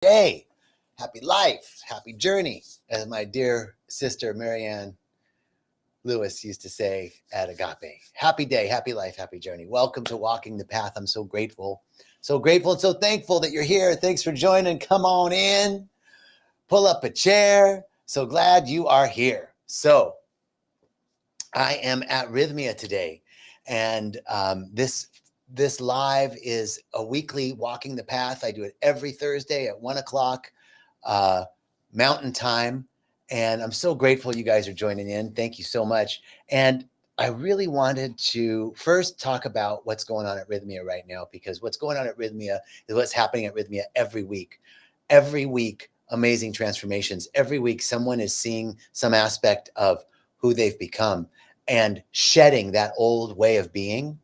day, happy life, happy journey, as my dear sister Marianne Lewis used to say at Agape. Happy day, happy life, happy journey. Welcome to Walking the Path. I'm so grateful and so thankful that you're here. Thanks for joining. Come on in, pull up a chair. So glad you are here. So I am at Rythmia today, and this live is a weekly Walking the Path. I do it every Thursday at 1:00 uh, Mountain Time, and I'm so grateful you guys are joining in. Thank you so much. And I really wanted to first talk about what's going on at Rythmia right now, because what's going on at Rythmia is what's happening at Rythmia every week. Every week, amazing transformations. Every week, someone is seeing some aspect of who they've become and shedding that old way of being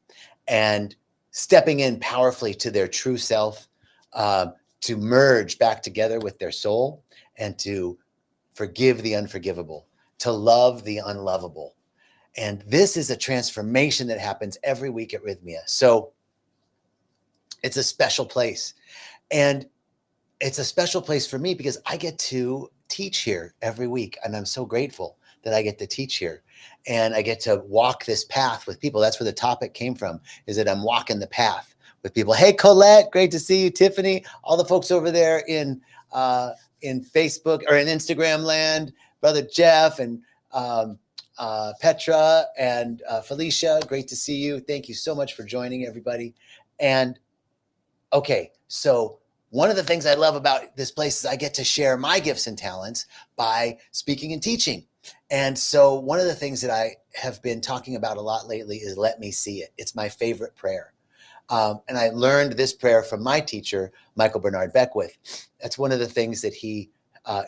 and stepping in powerfully to their true self, to merge back together with their soul and to forgive the unforgivable, to love the unlovable. And this is a transformation that happens every week at Rythmia. So it's a special place. And it's a special place for me because I get to teach here every week. And I'm so grateful that I get to teach here. And I get to walk this path with people. That's where the topic came from, is that I'm walking the path with people. Hey, Colette, great to see you. Tiffany, all the folks over there in Facebook or in Instagram land, Brother Jeff and Petra and Felicia, great to see you. Thank you so much for joining, everybody. And okay, so one of the things I love about this place is I get to share my gifts and talents by speaking and teaching. And so one of the things that I have been talking about a lot lately is let me see it. It's my favorite prayer. And I learned this prayer from my teacher, Michael Bernard Beckwith. That's one of the things that he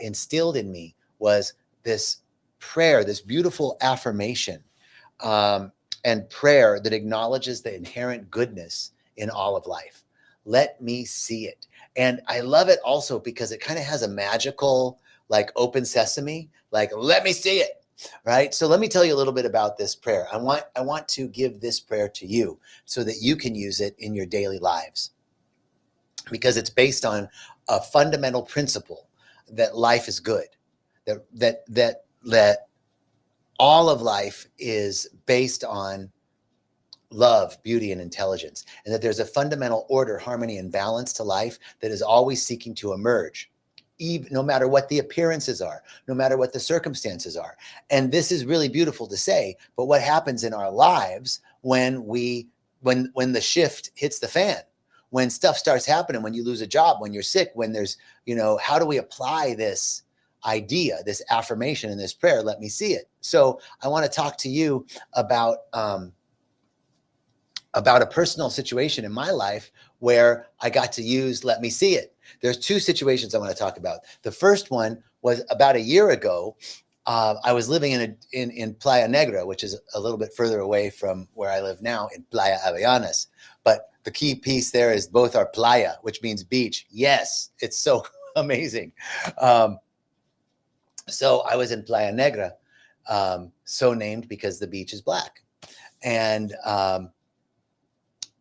instilled in me, was this prayer, this beautiful affirmation and prayer that acknowledges the inherent goodness in all of life. Let me see it. And I love it also because it kind of has a magical, like open sesame, like, let me see it. Right. So let me tell you a little bit about this prayer. I want to give this prayer to you so that you can use it in your daily lives, because it's based on a fundamental principle that life is good, that all of life is based on love, beauty, and intelligence, and that there's a fundamental order, harmony, and balance to life that is always seeking to emerge, even no matter what the appearances are, no matter what the circumstances are. And this is really beautiful to say, but what happens in our lives when the shift hits the fan, when stuff starts happening, when you lose a job, when you're sick, when there's, how do we apply this idea, this affirmation, and this prayer? Let me see it. So I want to talk to you about a personal situation in my life where I got to use let me see it. There's two situations I want to talk about. The first one was about a year ago. I was living in Playa Negra, which is a little bit further away from where I live now, in Playa Avellanas. But the key piece there is both are playa, which means beach. Yes, it's so amazing. So I was in Playa Negra, so named because the beach is black. And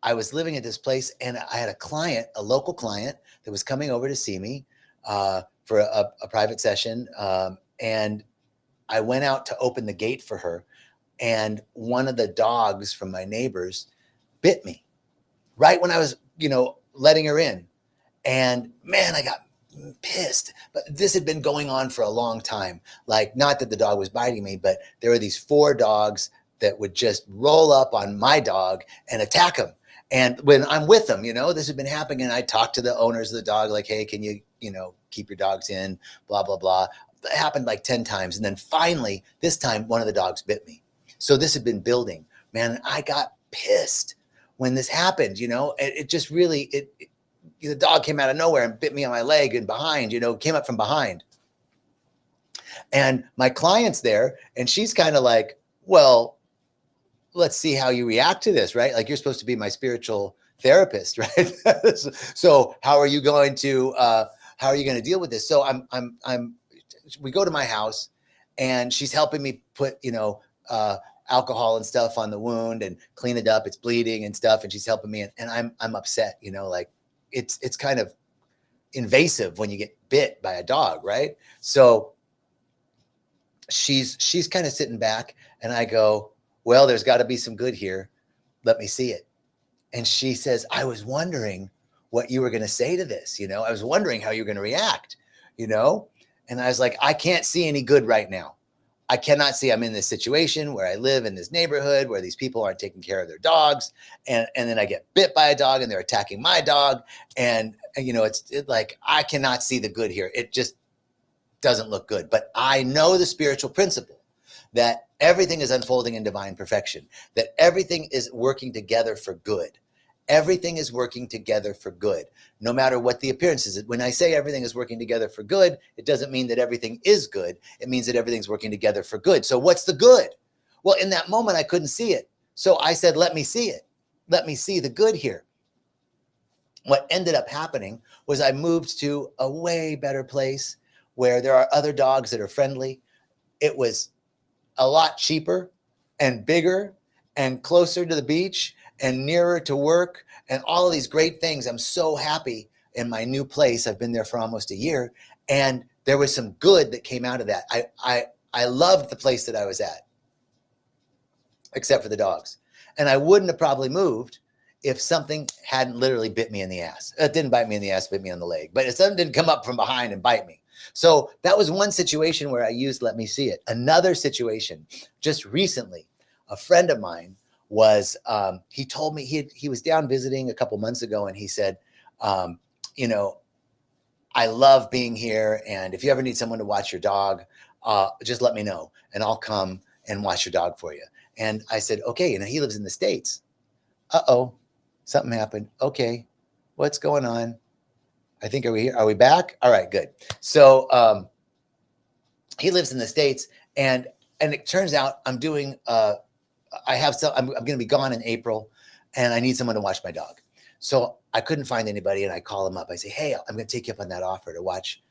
I was living at this place, and I had a local client that was coming over to see me for a private session. And I went out to open the gate for her, and one of the dogs from my neighbors bit me right when I was, letting her in. And man, I got pissed. But this had been going on for a long time. Like, not that the dog was biting me, but there were these 4 dogs that would just roll up on my dog and attack him. And when I'm with them, this had been happening, and I talked to the owners of the dog, like, hey, can you, keep your dogs in, blah, blah, blah. It happened like 10 times. And then finally, this time, one of the dogs bit me. So this had been building, man. I got pissed when this happened, it just really, the dog came out of nowhere and bit me on my leg and behind, came up from behind. And my client's there, and she's kind of like, well, let's see how you react to this, right? Like, you're supposed to be my spiritual therapist, right? So how are you going to deal with this? So we go to my house, and she's helping me put, alcohol and stuff on the wound and clean it up. It's bleeding and stuff. And she's helping me. And I'm upset, like it's kind of invasive when you get bit by a dog, right? So she's kind of sitting back, and I go, well, there's got to be some good here. Let me see it. And she says, I was wondering what you were going to say to this. I was wondering how you were going to react, you know? And I was like, I can't see any good right now. I cannot see. I'm in this situation where I live in this neighborhood where these people aren't taking care of their dogs. And then I get bit by a dog and they're attacking my dog. And it's like, I cannot see the good here. It just doesn't look good. But I know the spiritual principle that everything is unfolding in divine perfection, that everything is working together for good. Everything is working together for good, no matter what the appearance is. When I say everything is working together for good, it doesn't mean that everything is good. It means that everything's working together for good. So what's the good? Well, in that moment, I couldn't see it. So I said, let me see it. Let me see the good here. What ended up happening was I moved to a way better place where there are other dogs that are friendly. It was a lot cheaper and bigger and closer to the beach and nearer to work and all of these great things. I'm so happy in my new place. I've been there for almost a year, and there was some good that came out of that. I loved the place that I was at, except for the dogs. And I wouldn't have probably moved if something hadn't literally bit me in the ass. It didn't bite me in the ass, bit me on the leg. But if something didn't come up from behind and bite me. So that was one situation where I used let me see it. Another situation, just recently, a friend of mine was, he told me he was down visiting a couple months ago, and he said, I love being here, and if you ever need someone to watch your dog, just let me know, and I'll come and watch your dog for you. And I said, okay. And he lives in the States. Uh-oh, something happened. Okay, what's going on? I think, are we here? Are we back? All right, good. So he lives in the States, and it turns out I'm doing, I'm going to be gone in April, and I need someone to watch my dog. So I couldn't find anybody, and I call him up. I say, hey, I'm going to take you up on that offer to watch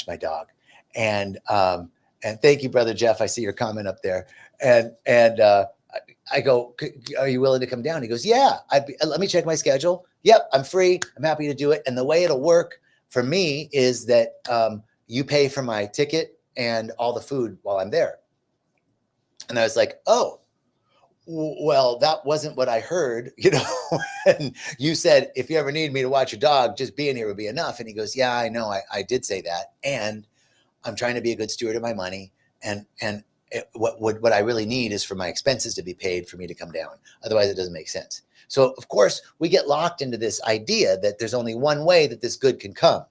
my dog. And thank you, Brother Jeff. I see your comment up there. And I go, are you willing to come down? He goes, yeah, let me check my schedule. Yep, I'm free. I'm happy to do it. And the way it'll work for me is that you pay for my ticket and all the food while I'm there. And I was like, oh, well, that wasn't what I heard, and you said, if you ever need me to watch your dog, just being here would be enough. And he goes, yeah, I know. I did say that. And I'm trying to be a good steward of my money. And what I really need is for my expenses to be paid for me to come down. Otherwise, it doesn't make sense. So, of course, we get locked into this idea that there's only one way that this good can come,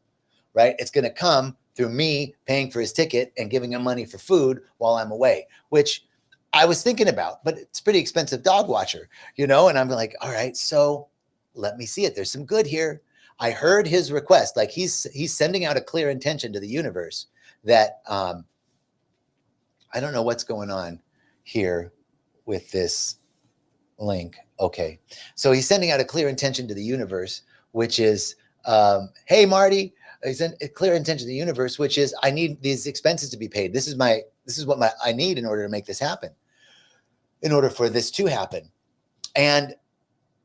right? It's going to come through me paying for his ticket and giving him money for food while I'm away, which I was thinking about, but it's pretty expensive dog watcher, and I'm like, all right, so let me see it. There's some good here. I heard his request. Like he's sending out a clear intention to the universe that, I don't know what's going on here with this link. Okay. So he's sending out a clear intention to the universe, which is, hey, Marty, he sent a clear intention to the universe, which is, I need these expenses to be paid. This is what I need in order to make this happen, in order for this to happen. And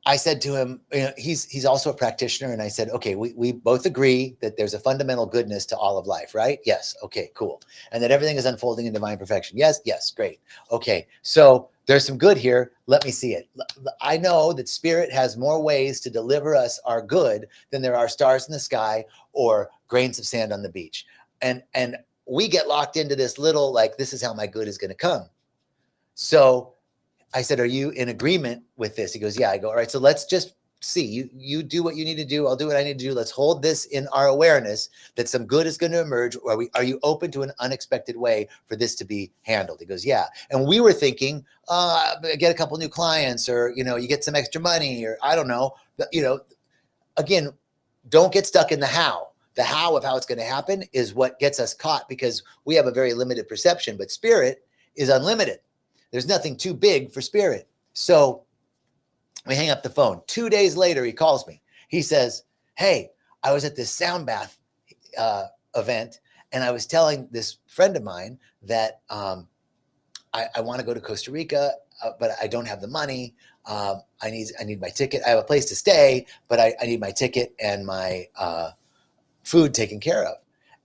I said to him, he's also a practitioner. And I said, okay, we both agree that there's a fundamental goodness to all of life, right? Yes. Okay, cool. And that everything is unfolding in divine perfection. Yes. Yes. Great. Okay. So there's some good here. Let me see it. I know that spirit has more ways to deliver us our good than there are stars in the sky or grains of sand on the beach. And we get locked into this little, like, this is how my good is going to come. So I said, are you in agreement with this? He goes, yeah. I go, all right, so let's just see. You do what you need to do. I'll do what I need to do. Let's hold this in our awareness that some good is going to emerge. Are you open to an unexpected way for this to be handled? He goes, yeah. And we were thinking, get a couple new clients, or, you get some extra money, or I don't know. Again, don't get stuck in the how. The how of how it's going to happen is what gets us caught, because we have a very limited perception, but spirit is unlimited. There's nothing too big for spirit. So we hang up the phone. 2 days later, he calls me. He says, hey, I was at this sound bath event, and I was telling this friend of mine that I want to go to Costa Rica, but I don't have the money. I need my ticket. I have a place to stay, but I need my ticket and my food taken care of.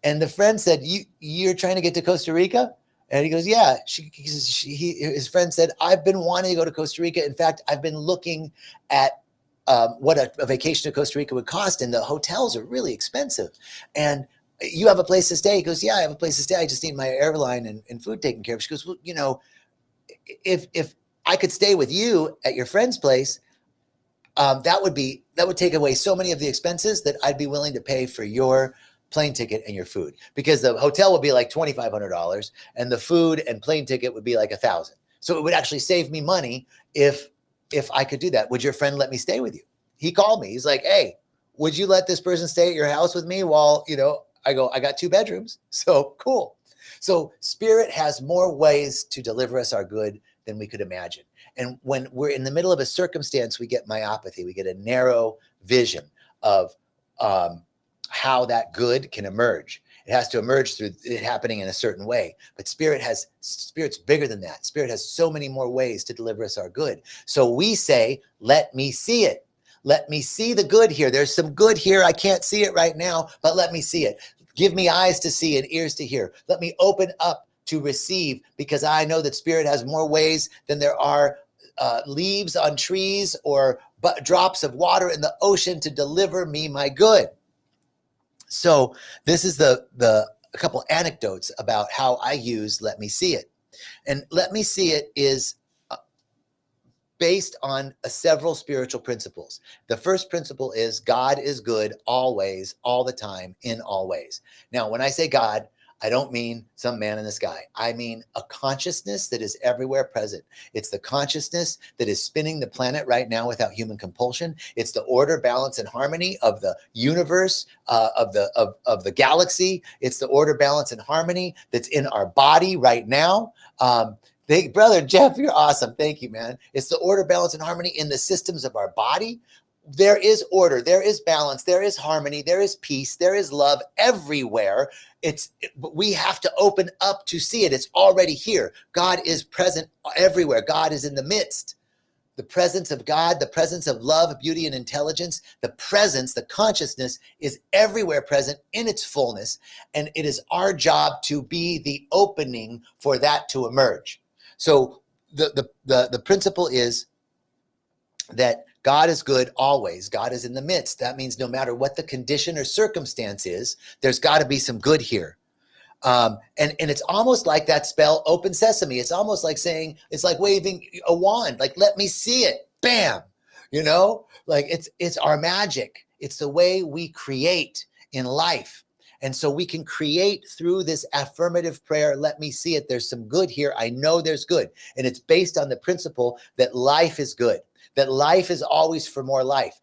And the friend said, you're trying to get to Costa Rica? And he goes, yeah. His friend said, I've been wanting to go to Costa Rica. In fact, I've been looking at what a vacation to Costa Rica would cost, and the hotels are really expensive. And you have a place to stay? He goes, yeah, I have a place to stay. I just need my airline and food taken care of. She goes, well, if I could stay with you at your friend's place, that would take away so many of the expenses that I'd be willing to pay for your plane ticket and your food, because the hotel would be like $2,500 and the food and plane ticket would be like $1,000. So it would actually save me money if I could do that. Would your friend let me stay with you? He called me. He's like, hey, would you let this person stay at your house with me while, I go, I got 2 bedrooms. So cool. So Spirit has more ways to deliver us our good than we could imagine. And when we're in the middle of a circumstance, we get myopathy. We get a narrow vision of how that good can emerge. It has to emerge through it happening in a certain way. But Spirit's bigger than that. Spirit has so many more ways to deliver us our good. So we say, let me see it. Let me see the good here. There's some good here. I can't see it right now, but let me see it. Give me eyes to see and ears to hear. Let me open up to receive, because I know that Spirit has more ways than there are leaves on trees or drops of water in the ocean to deliver me my good. So this is a couple anecdotes about how I use Let Me See It. And Let Me See It is based on several spiritual principles. The first principle is God is good always, all the time, in all ways. Now, when I say God, I don't mean some man in the sky. I mean a consciousness that is everywhere present. It's the consciousness that is spinning the planet right now without human compulsion. It's the order, balance, and harmony of the universe, of the galaxy. It's the order, balance, and harmony that's in our body right now. Brother Jeff, you're awesome. Thank you, man. It's the order, balance, and harmony in the systems of our body. There is order, there is balance, there is harmony, there is peace, there is love everywhere. We have to open up to see it. It's already here. God is present everywhere. God is in the midst. The presence of God, the presence of love, beauty, and intelligence, the consciousness is everywhere present in its fullness. And it is our job to be the opening for that to emerge. So the principle is that God is good always. God is in the midst. That means no matter what the condition or circumstance is, there's got to be some good here. And it's almost like that spell, open sesame. It's almost like saying, it's like waving a wand, like, let me see it. Bam. Like it's our magic. It's the way we create in life. And so we can create through this affirmative prayer. Let me see it. There's some good here. I know there's good. And it's based on the principle that life is good, that life is always for more life.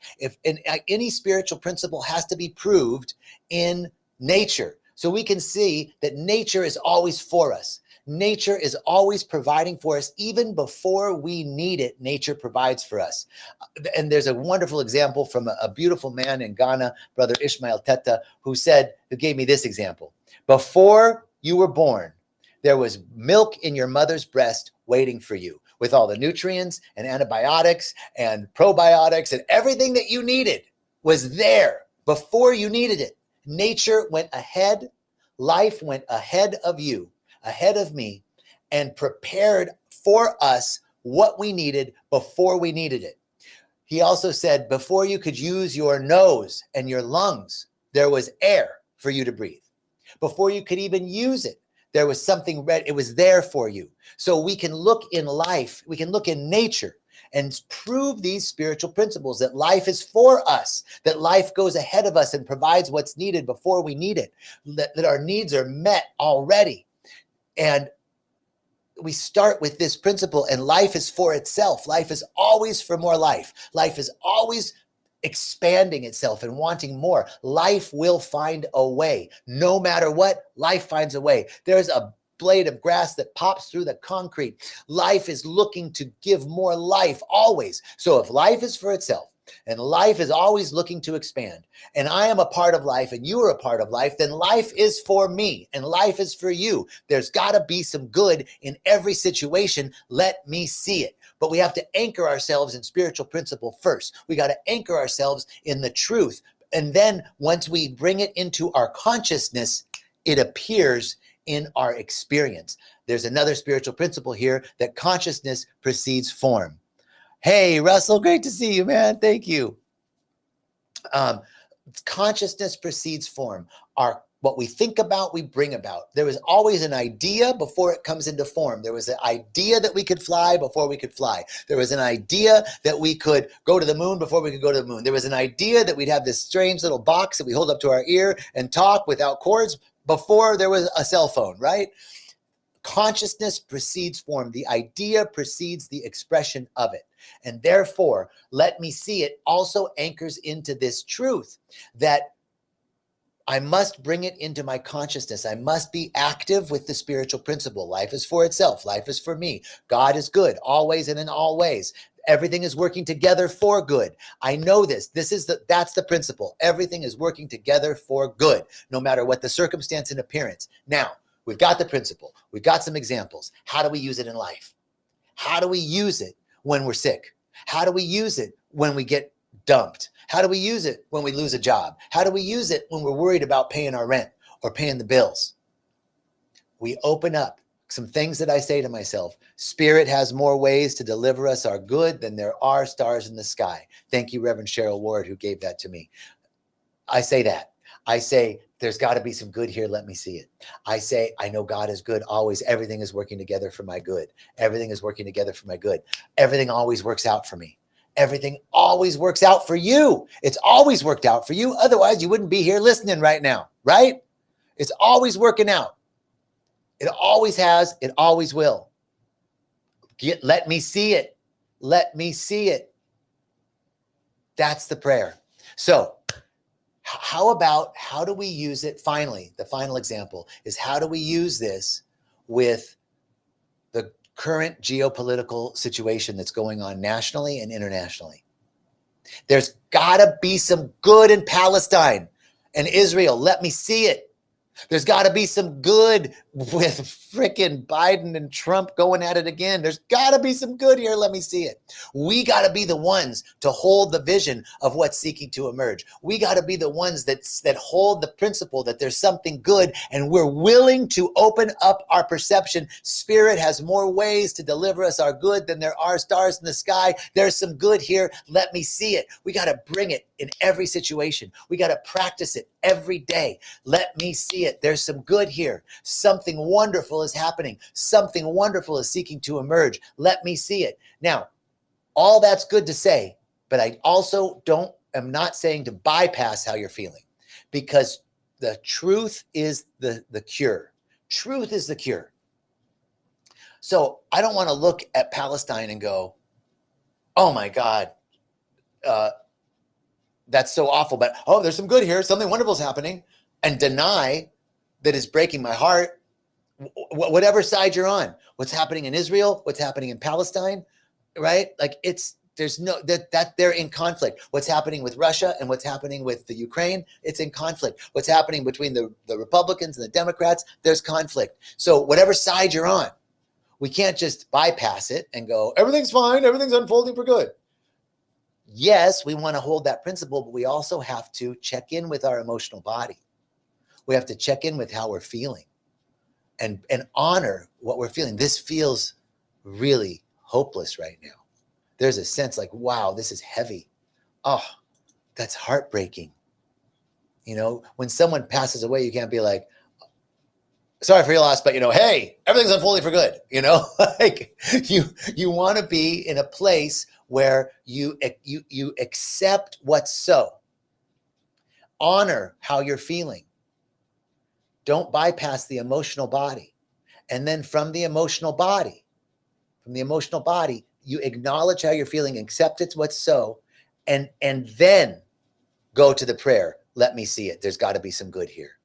Any spiritual principle has to be proved in nature. So we can see that nature is always for us. Nature is always providing for us. Even before we need it, nature provides for us. And there's a wonderful example from a beautiful man in Ghana, Brother Ishmael Teta, who gave me this example. Before you were born, there was milk in your mother's breast waiting for you, with all the nutrients and antibiotics and probiotics and everything that you needed was there before you needed it. Nature went ahead. Life went ahead of you, ahead of me, and prepared for us what we needed before we needed it. He also said, before you could use your nose and your lungs, there was air for you to breathe. Before you could even use it, there was something red. It was there for you. So we can look in life, we can look in nature and prove these spiritual principles, that life is for us, that life goes ahead of us and provides what's needed before we need it, that our needs are met already. And we start with this principle, and life is for itself. Life is always for more life. Life is always expanding itself and wanting more. Life will find a way. No matter what, life finds a way. There's a blade of grass that pops through the concrete. Life is looking to give more life always. So if life is for itself, and life is always looking to expand, and I am a part of life and you are a part of life, then life is for me and life is for you. There's got to be some good in every situation. Let me see it. But we have to anchor ourselves in spiritual principle first. We got to anchor ourselves in the truth And then once we bring it into our consciousness, it appears in our experience. There's another spiritual principle here that consciousness precedes form. Hey, Russell, great to see you, man. Thank you. Consciousness precedes form. What we think about, we bring about. There was always an idea before it comes into form. There was an idea that we could fly before we could fly. There was an idea that we could go to the moon before we could go to the moon. There was an idea that we'd have this strange little box that we hold up to our ear and talk without cords before there was a cell phone, right? Consciousness precedes form. The idea precedes the expression of it. And therefore, let me see it also anchors into this truth that I must bring it into my consciousness. I must be active with the spiritual principle. Life is for itself. Life is for me. God is good, always and in all ways. Everything is working together for good. I know this. That's the principle. Everything is working together for good, no matter what the circumstance and appearance. Now, we've got the principle. We've got some examples. How do we use it in life? How do we use it when we're sick? How do we use it when we get dumped? How do we use it when we lose a job? How do we use it when we're worried about paying our rent or paying the bills? We open up some things that I say to myself. Spirit has more ways to deliver us our good than there are stars in the sky. Thank you, Reverend Cheryl Ward, who gave that to me. I say that. I say, there's got to be some good here. Let me see it. I say, I know God is good always. Everything is working together for my good. Everything is working together for my good. Everything always works out for me. Everything always works out for you. It's always worked out for you. Otherwise, you wouldn't be here listening right now, right? It's always working out. It always has. It always will. Let me see it. Let me see it. That's the prayer. So, how do we use it? Finally, the final example is how do we use this with the current geopolitical situation that's going on nationally and internationally? There's got to be some good in Palestine and Israel. Let me see it. There's got to be some good with frickin' Biden and Trump going at it again. There's got to be some good here. Let me see it. We got to be the ones to hold the vision of what's seeking to emerge. We got to be the ones that hold the principle that there's something good, and we're willing to open up our perception. Spirit has more ways to deliver us our good than there are stars in the sky. There's some good here. Let me see it. We got to bring it in every situation. We got to practice it every day. Let me see it. There's some good here. Something wonderful is happening. Something wonderful is seeking to emerge. Let me see it. Now, all that's good to say, but I also am not saying to bypass how you're feeling, because the truth is the cure. Truth is the cure. So I don't want to look at Palestine and go, oh my God, that's so awful, but oh, there's some good here. Something wonderful is happening, and deny that is breaking my heart. Whatever side you're on, what's happening in Israel, what's happening in Palestine, right? Like there's no, that they're in conflict. What's happening with Russia and what's happening with the Ukraine, it's in conflict. What's happening between the Republicans and the Democrats, there's conflict. So whatever side you're on, we can't just bypass it and go, everything's fine, everything's unfolding for good. Yes, we want to hold that principle, but we also have to check in with our emotional body. We have to check in with how we're feeling and honor what we're feeling. This feels really hopeless right now. There's a sense like, wow, this is heavy. Oh, that's heartbreaking. You know, when someone passes away, you can't be like, sorry for your loss, but hey, everything's unfolding for good. Like you want to be in a place where you accept what's so. Honor how you're feeling. Don't bypass the emotional body. And then from the emotional body, you acknowledge how you're feeling, accept it's what's so, and then go to the prayer. Let me see it. There's got to be some good here.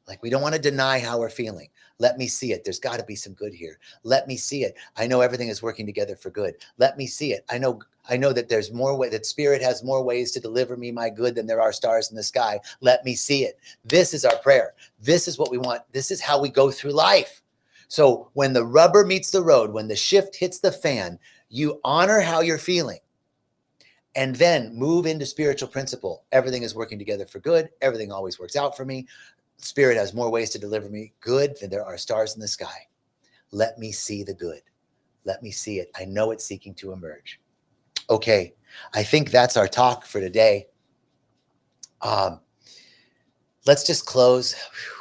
Like, we don't want to deny how we're feeling. Let me see it. There's got to be some good here. Let me see it. I know everything is working together for good. Let me see it. I know that there's more way, that Spirit has more ways to deliver me my good than there are stars in the sky. Let me see it. This is our prayer. This is what we want. This is how we go through life. So when the rubber meets the road, when the shift hits the fan, you honor how you're feeling. and then move into spiritual principle. Everything is working together for good. Everything always works out for me. Spirit has more ways to deliver me good than there are stars in the sky. Let me see the good. Let me see it. I know it's seeking to emerge. Okay, I think that's our talk for today. Let's just close.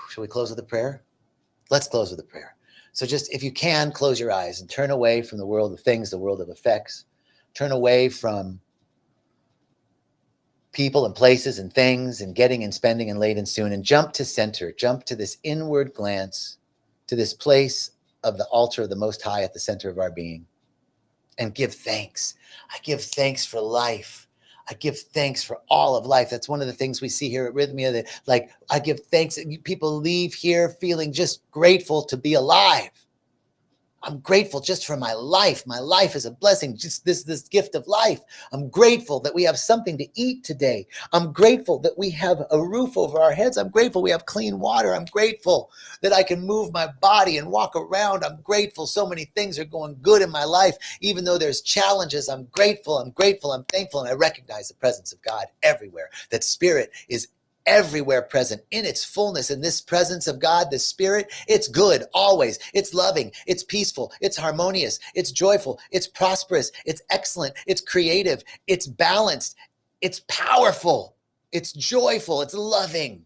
Shall we close with a prayer? Let's close with a prayer. So just, if you can, close your eyes and turn away from the world of things, the world of effects. Turn away from people and places and things and getting and spending and late and soon, and jump to center. Jump to this inward glance, to this place of the altar of the Most High at the center of our being, and give thanks. I give thanks for life. I give thanks for all of life. That's one of the things we see here at Rythmia, that like, I give thanks. People leave here feeling just grateful to be alive. I'm grateful just for my life. My life is a blessing, just this gift of life. I'm grateful that we have something to eat today. I'm grateful that we have a roof over our heads. I'm grateful we have clean water. I'm grateful that I can move my body and walk around. I'm grateful so many things are going good in my life, even though there's challenges. I'm grateful, I'm thankful, and I recognize the presence of God everywhere. That Spirit is everywhere present in its fullness. In this presence of God, the Spirit, it's good always. It's loving, it's peaceful, it's harmonious, it's joyful, it's prosperous, it's excellent, it's creative, it's balanced, it's powerful, it's joyful, it's loving.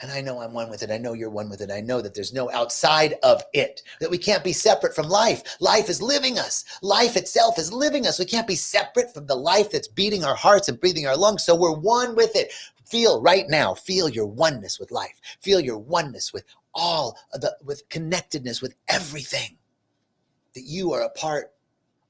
And I know I'm one with it. I know you're one with it. I know that there's no outside of it, that we can't be separate from life. Life is living us. Life itself is living us. We can't be separate from the life that's beating our hearts and breathing our lungs. So we're one with it. Feel right now, feel your oneness with life. Feel your oneness with with connectedness with everything, that you are a part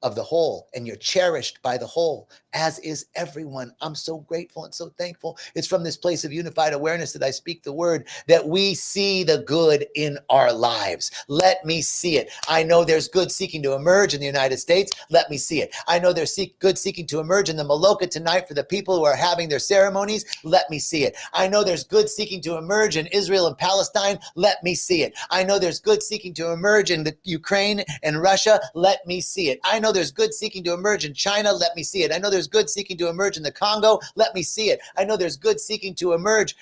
of the whole and you're cherished by the whole, as is everyone. I'm so grateful and so thankful. It's from this place of unified awareness that I speak the word, that we see the good in our lives. Let me see it. I know there's good seeking to emerge in the United States. Let me see it. I know there's good seeking to emerge in the Maloka tonight for the people who are having their ceremonies. Let me see it. I know there's good seeking to emerge in Israel and Palestine. Let me see it. I know there's good seeking to emerge in the Ukraine and Russia. Let me see it. I know there's good seeking to emerge in China. Let me see it. I know there's good seeking to emerge in the Congo. Let me see it. I know there's good seeking to emerge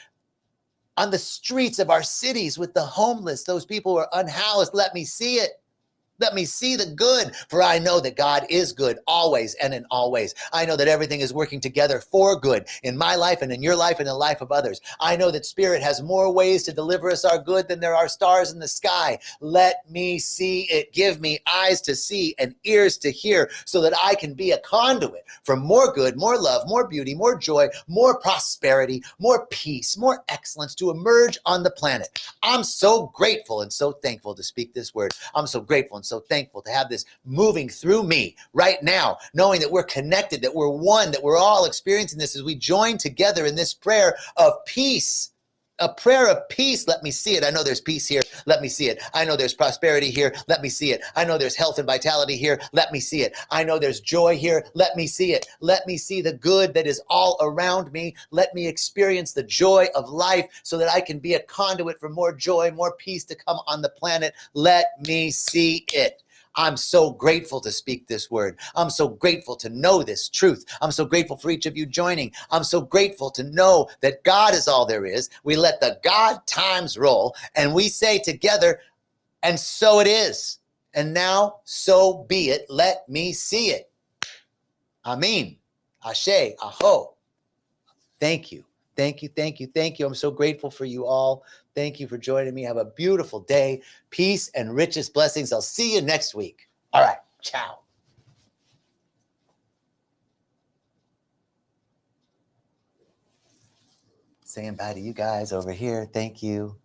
on the streets of our cities with the homeless, those people who are unhoused. Let me see it. Let me see the good, for I know that God is good always and in all ways. I know that everything is working together for good in my life and in your life and in the life of others. I know that Spirit has more ways to deliver us our good than there are stars in the sky. Let me see it. Give me eyes to see and ears to hear, so that I can be a conduit for more good, more love, more beauty, more joy, more prosperity, more peace, more excellence to emerge on the planet. I'm so grateful and so thankful to speak this word. I'm so grateful and so thankful to have this moving through me right now, knowing that we're connected, that we're one, that we're all experiencing this as we join together in this prayer of peace. A prayer of peace. Let me see it. I know there's peace here. Let me see it. I know there's prosperity here. Let me see it. I know there's health and vitality here. Let me see it. I know there's joy here. Let me see it. Let me see the good that is all around me. Let me experience the joy of life, so that I can be a conduit for more joy, more peace to come on the planet. Let me see it. I'm so grateful to speak this word. I'm so grateful to know this truth. I'm so grateful for each of you joining. I'm so grateful to know that God is all there is. We let the God times roll, and we say together, and so it is. And now, so be it. Let me see it. Amen. Ashe, aho. Thank you. Thank you. Thank you. Thank you. I'm so grateful for you all. Thank you for joining me. Have a beautiful day. Peace and richest blessings. I'll see you next week. All right. Ciao. Saying bye to you guys over here. Thank you.